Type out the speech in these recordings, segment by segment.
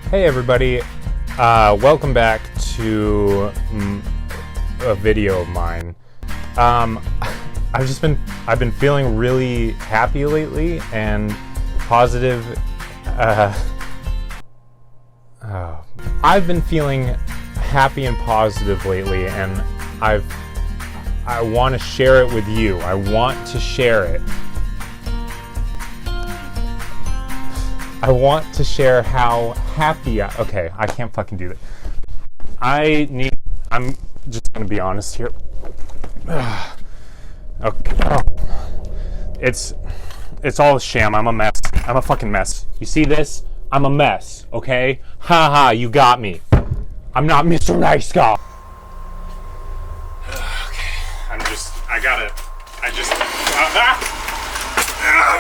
Hey everybody, welcome back to a video of mine. I've been feeling really happy lately and positive. I've been feeling happy and positive lately, and I want to share it with you. I want to share it. I want to share how happy okay, I can't fucking do that. I'm just gonna be honest here. Okay. It's all a sham. I'm a mess. I'm a fucking mess. You see this? I'm a mess, okay? Haha, you got me. I'm not Mr. Nice Guy.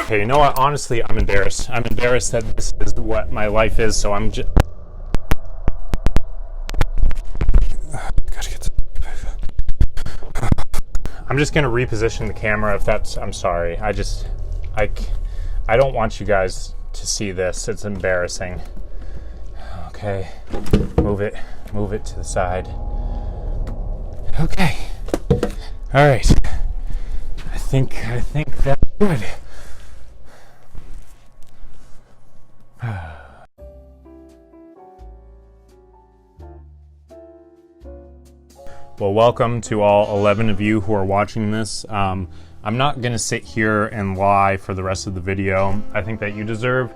Okay, you know what? Honestly, I'm embarrassed. I'm embarrassed that this is what my life is, so I'm just... I'm just gonna reposition the camera if that's... I'm sorry. I don't want you guys to see this. It's embarrassing. Okay. Move it to the side. Okay. All right. I think that's good. Well, welcome to all 11 of you who are watching this. I'm not going to sit here and lie for the rest of the video. I think that you deserve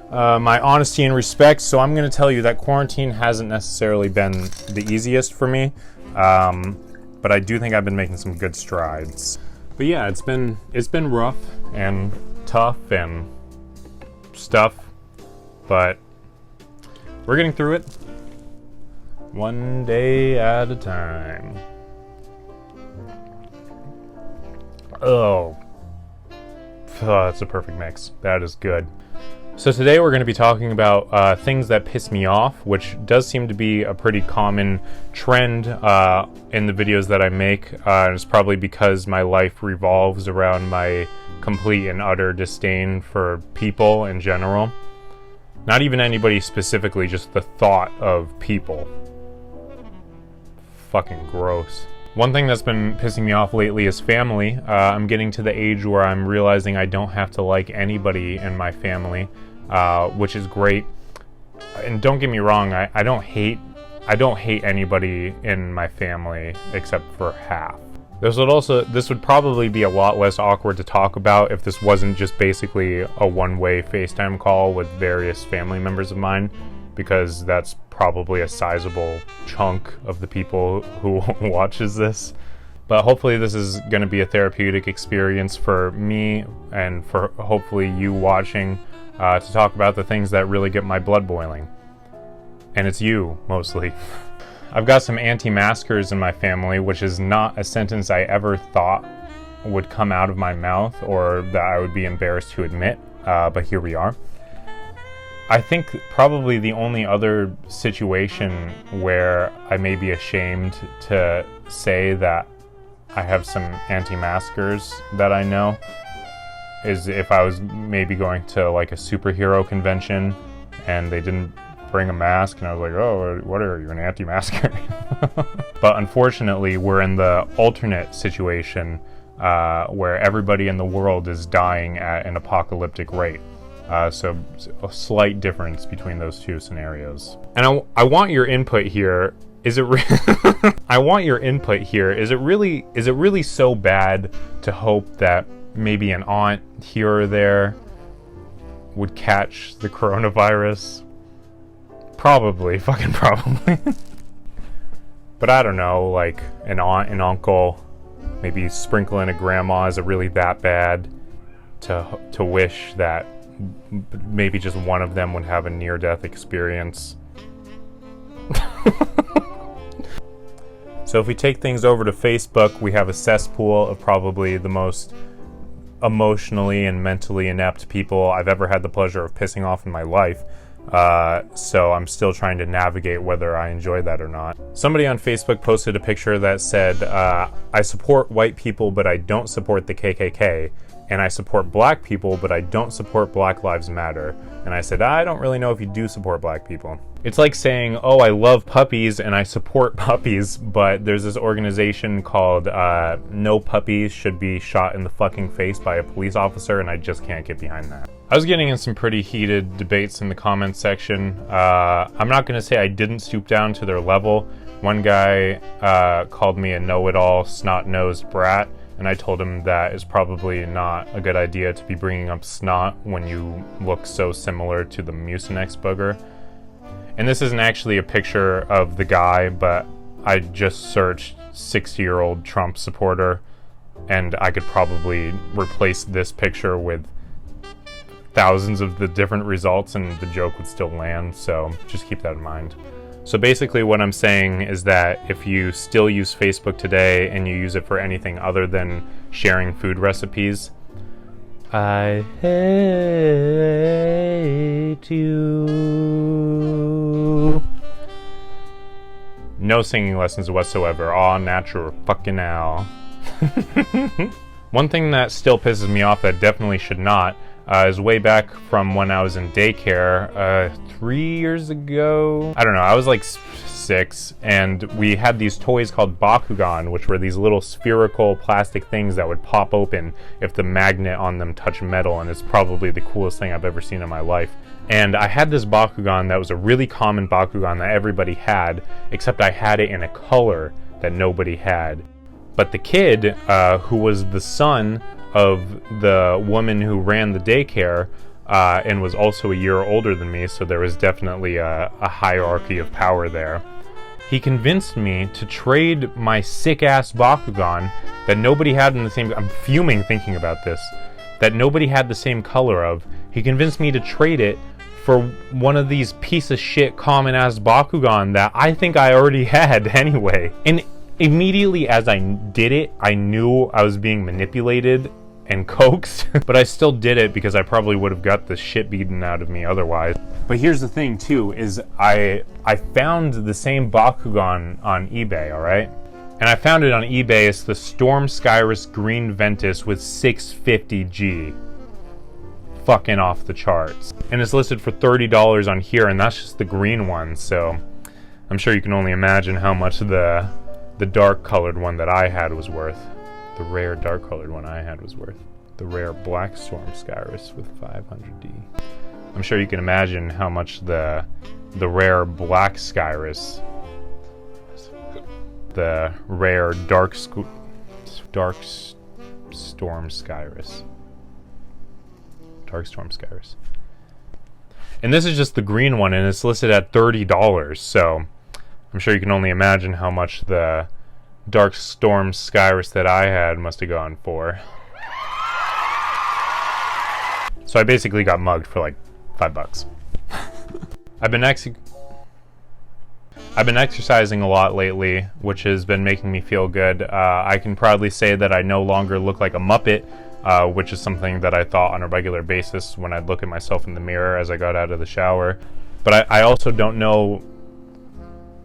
my honesty and respect, so I'm going to tell you that quarantine hasn't necessarily been the easiest for me, but I do think I've been making some good strides. But yeah, it's been rough and tough and stuff, but we're getting through it. One day at a time. Oh, that's a perfect mix. That is good. So today we're going to be talking about things that piss me off, which does seem to be a pretty common trend in the videos that I make. It's probably because my life revolves around my complete and utter disdain for people in general. Not even anybody specifically, just the thought of people. Fucking gross. One thing that's been pissing me off lately is family. I'm getting to the age where I'm realizing I don't have to like anybody in my family, which is great. And don't get me wrong, I don't hate anybody in my family except for half. This would probably be a lot less awkward to talk about if this wasn't just basically a one-way FaceTime call with various family members of mine, because that's probably a sizable chunk of the people who watches this. But hopefully this is going to be a therapeutic experience for me and for hopefully you watching, to talk about the things that really get my blood boiling. And it's you, mostly. I've got some anti-maskers in my family, which is not a sentence I ever thought would come out of my mouth or that I would be embarrassed to admit, but here we are. I think probably the only other situation where I may be ashamed to say that I have some anti-maskers that I know is if I was maybe going to like a superhero convention and they didn't bring a mask and I was like, oh, what are you, an anti-masker? But unfortunately, we're in the alternate situation where everybody in the world is dying at an apocalyptic rate. So a slight difference between those two scenarios. And I want your input here. I want your input here. Is it really so bad to hope that maybe an aunt here or there would catch the coronavirus? Probably, fucking probably. But I don't know, like an aunt and uncle, maybe sprinkling a grandma, is it really that bad to wish that maybe just one of them would have a near-death experience? So if we take things over to Facebook, we have a cesspool of probably the most emotionally and mentally inept people I've ever had the pleasure of pissing off in my life. So I'm still trying to navigate whether I enjoy that or not. Somebody on Facebook posted a picture that said, I support white people, but I don't support the KKK. and I support black people, but I don't support Black Lives Matter. And I said, I don't really know if you do support black people. It's like saying, oh, I love puppies and I support puppies, but there's this organization called No Puppies Should Be Shot in the Fucking Face by a Police Officer, and I just can't get behind that. I was getting in some pretty heated debates in the comments section. I'm not gonna say I didn't stoop down to their level. One guy called me a know-it-all, snot-nosed brat, and I told him that it's probably not a good idea to be bringing up snot when you look so similar to the Mucinex booger. And this isn't actually a picture of the guy, but I just searched 60-year-old Trump supporter, and I could probably replace this picture with thousands of the different results and the joke would still land, so just keep that in mind. So basically what I'm saying is that if you still use Facebook today and you use it for anything other than sharing food recipes, I hate you. No singing lessons whatsoever, all natural fucking now. One thing that still pisses me off that definitely should not is way back from when I was in daycare 3 years ago. I don't know, I was like 6, and we had these toys called Bakugan, which were these little spherical plastic things that would pop open if the magnet on them touched metal, and it's probably the coolest thing I've ever seen in my life. And I had this Bakugan that was a really common Bakugan that everybody had, except I had it in a color that nobody had. But the kid, who was the son of the woman who ran the daycare, and was also a year older than me, so there was definitely a hierarchy of power there. He convinced me to trade my sick-ass Bakugan that nobody had in the same... I'm fuming thinking about this. That nobody had the same color of. He convinced me to trade it for one of these piece of shit common-ass Bakugan that I think I already had anyway. And immediately as I did it, I knew I was being manipulated and coaxed, but I still did it because I probably would have got the shit beaten out of me otherwise. But here's the thing too, is I found the same Bakugan on eBay, alright? And I found it on eBay. It's the Storm Skyrus Green Ventus with 650G. Fucking off the charts. And it's listed for $30 on here, and that's just the green one, so I'm sure you can only imagine how much the dark colored one that I had was worth. The rare dark colored one I had was worth. The rare black Storm Skyrus with 500D. I'm sure you can imagine how much the rare black Skyrus, the rare dark Storm Skyrus. Dark Storm Skyrus. And this is just the green one, and it's listed at $30, so I'm sure you can only imagine how much the Dark Storm Skyrus that I had must have gone for. So I basically got mugged for like $5. I've been exercising a lot lately, which has been making me feel good. I can proudly say that I no longer look like a Muppet, which is something that I thought on a regular basis when I'd look at myself in the mirror as I got out of the shower. But I also don't know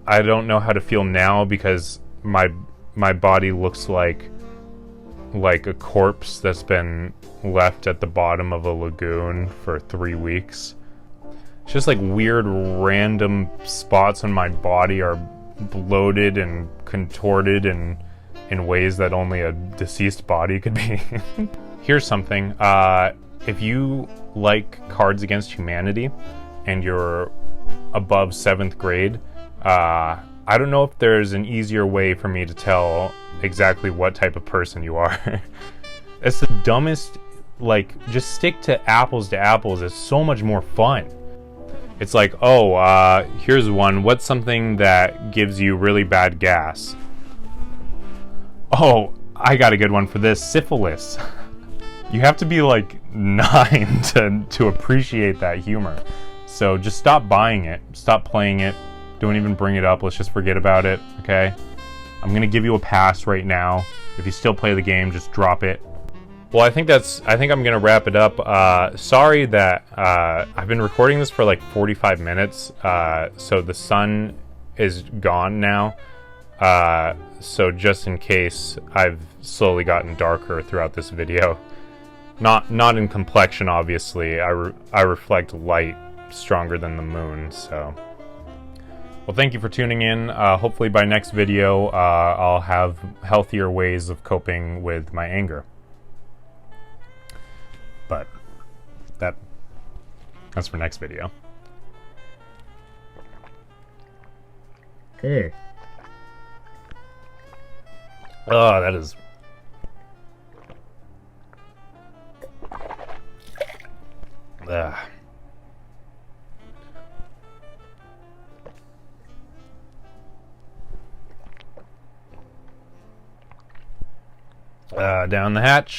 how to feel now because my body looks like a corpse that's been left at the bottom of a lagoon for 3 weeks. It's just like weird random spots on my body are bloated and contorted in ways that only a deceased body could be. Here's something. If you like Cards Against Humanity and you're above 7th grade, I don't know if there's an easier way for me to tell exactly what type of person you are. It's the dumbest, like, just stick to apples. It's so much more fun. It's like, oh, here's one. What's something that gives you really bad gas? Oh, I got a good one for this. Syphilis. You have to be like 9 to appreciate that humor. So just stop buying it. Stop playing it. Don't even bring it up. Let's just forget about it, okay? I'm gonna give you a pass right now. If you still play the game, just drop it. Well, I think I'm gonna wrap it up. Sorry that I've been recording this for like 45 minutes. So the sun is gone now. So just in case, I've slowly gotten darker throughout this video. Not in complexion, obviously. I reflect light stronger than the moon, so. Well, thank you for tuning in. Hopefully by next video, I'll have healthier ways of coping with my anger. But that's for next video. Oh, that is... down the hatch.